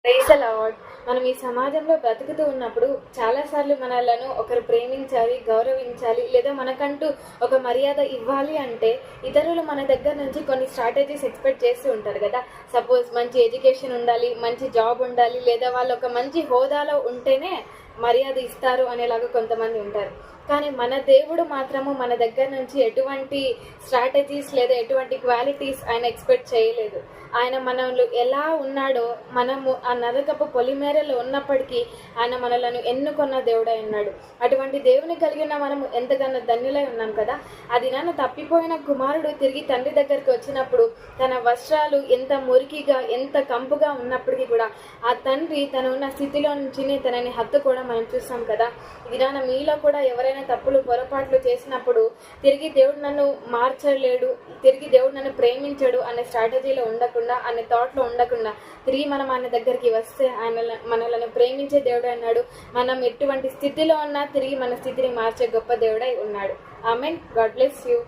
Praise the lord. మనం ఈ సమాజంలో బ్రతుకుతూ ఉన్నప్పుడు చాలాసార్లు మనలను ఒకరు ప్రేమించాలి, గౌరవించాలి, లేదా మనకంటూ ఒక మర్యాద ఇవ్వాలి అంటే ఇతరులు మన దగ్గర నుంచి కొన్ని స్ట్రాటజీస్ ఎక్స్పెక్ట్ చేస్తూ ఉంటారు కదా. సపోజ్ మంచి ఎడ్యుకేషన్ ఉండాలి, మంచి జాబ్ ఉండాలి, లేదా వాళ్ళు ఒక మంచి హోదాలో ఉంటేనే మర్యాద ఇస్తారు అనేలాగా కొంతమంది ఉంటారు. కానీ మన దేవుడు మాత్రము మన దగ్గర నుంచి ఎటువంటి స్ట్రాటజీస్ లేదా ఎటువంటి క్వాలిటీస్ ఆయన ఎక్స్పెక్ట్ చేయలేదు. ఆయన మనల్ని ఎలా ఉన్నాడో, మనము ఆ నరకపు పొలిమేరలో ఉన్నప్పటికీ ఆయన మనలను ఎన్నుకొన్న దేవుడై ఉన్నాడు. అటువంటి దేవుని కలిగిన మనము ఎంతగానో ధన్యులై ఉన్నాం కదా. ఆ దినాన తప్పిపోయిన కుమారుడు తిరిగి తండ్రి దగ్గరికి వచ్చినప్పుడు తన వస్త్రాలు ఎంత మురికిగా, ఎంత కంపుగా ఉన్నప్పటికీ కూడా ఆ తండ్రి తన ఉన్న స్థితిలో నుంచి తనని హత్తుకోవడం మనం చూస్తాం కదా. ఈ దినాన మీలో కూడా ఎవరైనా తప్పులు పొరపాట్లు చేసినప్పుడు తిరిగి దేవుడు నన్ను మార్చలేడు, తిరిగి దేవుడు నన్ను ప్రేమించడు అనే స్ట్రాటజీలో ఉండకుండా, అనే థాట్లో ఉండకుండా తిరిగి మనం ఆయన దగ్గరికి వస్తే ఆయన మనలను ప్రేమించే దేవుడు అన్నాడు. మనం ఎటువంటి స్థితిలో ఉన్నా తిరిగి మన స్థితిని మార్చే గొప్ప దేవుడై ఉన్నాడు. ఆమెన్. God bless you.